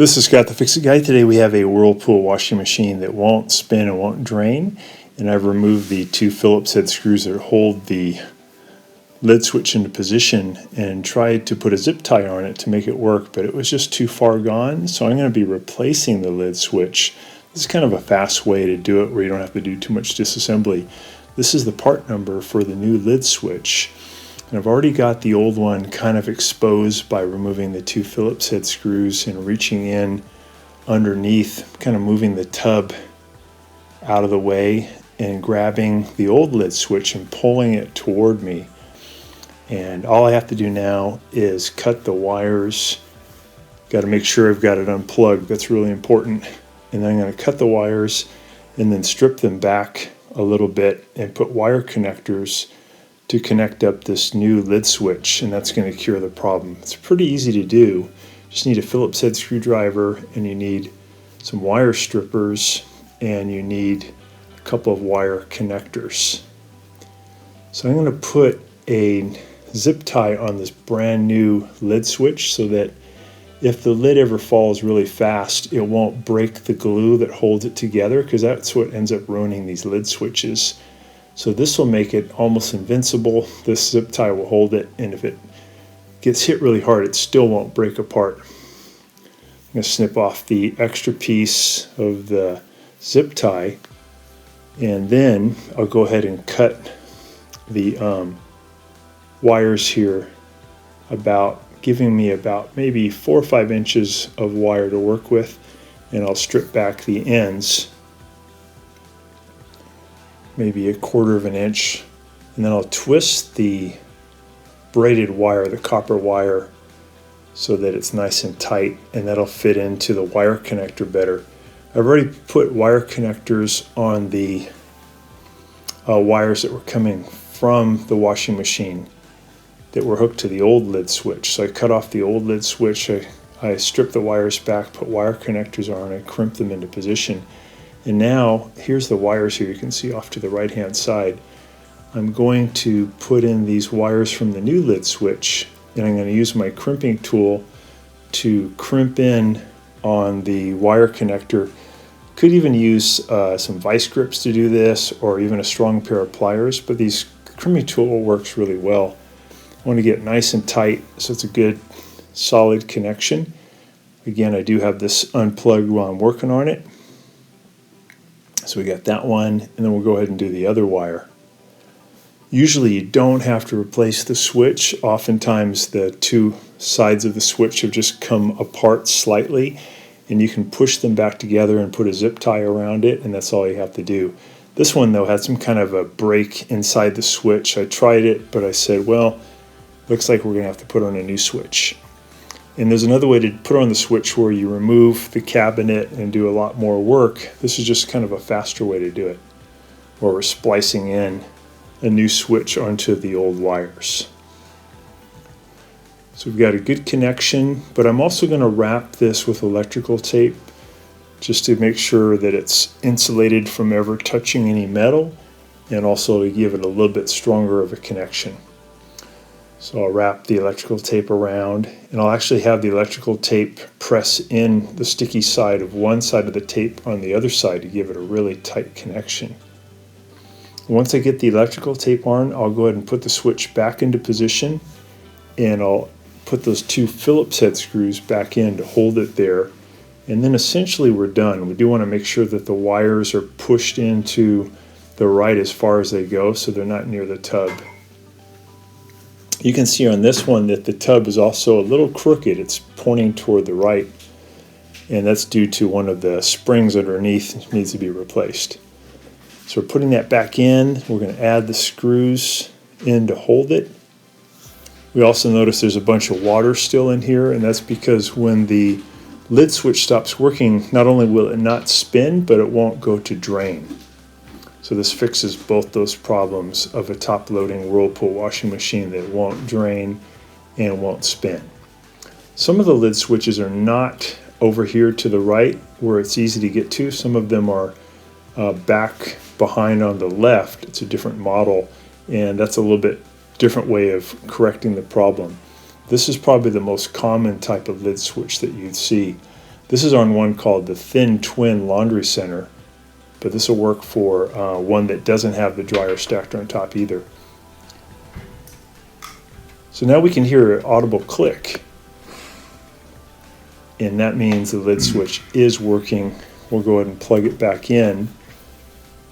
This is Scott the Fix-It Guy. Today we have a Whirlpool washing machine that won't spin and won't drain, and I've removed the two Phillips head screws that hold the lid switch into position and tried to put a zip tie on it to make it work, but it was just too far gone, so I'm going to be replacing the lid switch. This is kind of a fast way to do it where you don't have to do too much disassembly. This is the part number for the new lid switch. And I've already got the old one kind of exposed by removing the two Phillips head screws and reaching in underneath, kind of moving the tub out of the way and grabbing the old lid switch and pulling it toward me. And all I have to do now is cut the wires. Got to make sure I've got it unplugged. That's really important. And then I'm going to cut the wires and then strip them back a little bit and put wire connectors to connect up this new lid switch, and that's going to cure the problem. It's pretty easy to do. You just need a Phillips head screwdriver, and you need some wire strippers, and you need a couple of wire connectors. So I'm going to put a zip tie on this brand new lid switch so that if the lid ever falls really fast, it won't break the glue that holds it together, because that's what ends up ruining these lid switches. So this will make it almost invincible. This zip tie will hold it, and if it gets hit really hard, it still won't break apart. I'm going to snip off the extra piece of the zip tie, and then I'll go ahead and cut the wires here, giving me about maybe 4 or 5 inches of wire to work with, and I'll strip back the ends maybe 1/4 of an inch, and then I'll twist the braided wire, the copper wire, so that it's nice and tight, and that'll fit into the wire connector better. I've already put wire connectors on the wires that were coming from the washing machine that were hooked to the old lid switch. So I cut off the old lid switch, I stripped the wires back, put wire connectors on, I crimped them into position. And now, here's the wires here you can see off to the right hand side. I'm going to put in these wires from the new lid switch, and I'm going to use my crimping tool to crimp in on the wire connector. Could even use some vice grips to do this, or even a strong pair of pliers, but this crimping tool works really well. I want to get nice and tight so it's a good solid connection. Again, I do have this unplugged while I'm working on it. So we got that one, and then we'll go ahead and do the other wire. Usually you don't have to replace the switch. Oftentimes the two sides of the switch have just come apart slightly, and you can push them back together and put a zip tie around it, and that's all you have to do. This one though had some kind of a break inside the switch. I tried it, but I said, well, looks like we're going to have to put on a new switch. And there's another way to put on the switch where you remove the cabinet and do a lot more work. This is just kind of a faster way to do it, where we're splicing in a new switch onto the old wires. So we've got a good connection, but I'm also going to wrap this with electrical tape just to make sure that it's insulated from ever touching any metal, and also to give it a little bit stronger of a connection. So I'll wrap the electrical tape around, and I'll actually have the electrical tape press in the sticky side of one side of the tape on the other side to give it a really tight connection. Once I get the electrical tape on, I'll go ahead and put the switch back into position, and I'll put those two Phillips head screws back in to hold it there. And then essentially we're done. We do want to make sure that the wires are pushed into the right as far as they go, so they're not near the tub. You can see on this one that the tub is also a little crooked. It's pointing toward the right, and that's due to one of the springs underneath needs to be replaced. So we're putting that back in. We're going to add the screws in to hold it. We also notice there's a bunch of water still in here, and that's because when the lid switch stops working, not only will it not spin, but it won't go to drain. So this fixes both those problems of a top-loading Whirlpool washing machine that won't drain and won't spin. Some of the lid switches are not over here to the right where it's easy to get to. Some of them are back behind on the left. It's a different model, and that's a little bit different way of correcting the problem. This is probably the most common type of lid switch that you'd see. This is on one called the Thin Twin Laundry Center, but this will work for one that doesn't have the dryer stacked on top either. So now we can hear an audible click, and that means the lid switch is working. We'll go ahead and plug it back in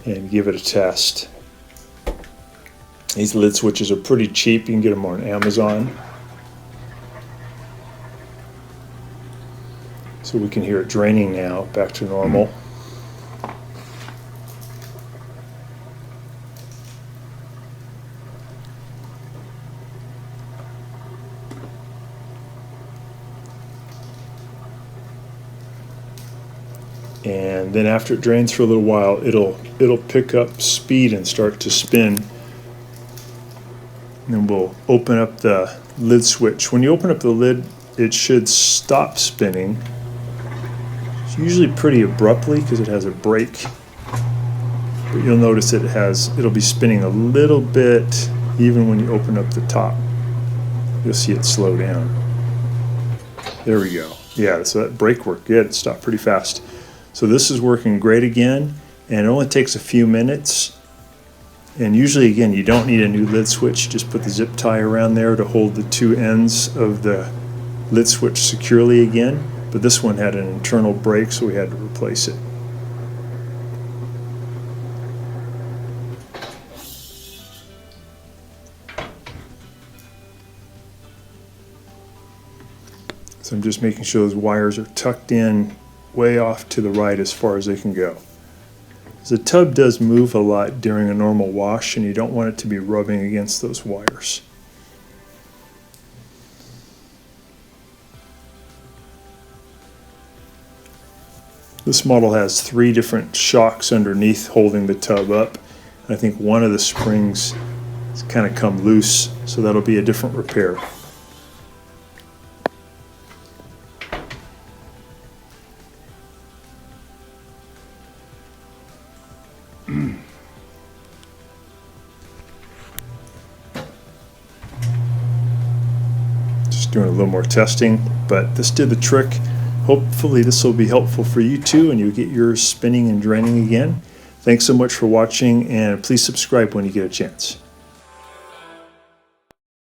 and give it a test. These lid switches are pretty cheap. You can get them on Amazon. So we can hear it draining now, back to normal. And then after it drains for a little while, it'll pick up speed and start to spin. And then we'll open up the lid switch. When you open up the lid, it should stop spinning. It's usually pretty abruptly because it has a brake. But you'll notice it'll be spinning a little bit even when you open up the top. You'll see it slow down. There we go. Yeah, so that brake worked good. It stopped pretty fast. So this is working great again, and it only takes a few minutes. And usually, again, you don't need a new lid switch. Just put the zip tie around there to hold the two ends of the lid switch securely again. But this one had an internal break, so we had to replace it. So I'm just making sure those wires are tucked in way off to the right as far as they can go. The tub does move a lot during a normal wash, and you don't want it to be rubbing against those wires. This model has 3 different shocks underneath holding the tub up. I think one of the springs has kind of come loose, so that'll be a different repair. Just doing a little more testing, but this did the trick. Hopefully this will be helpful for you too, and you'll get yours spinning and draining again. Thanks so much for watching, and please subscribe when you get a chance.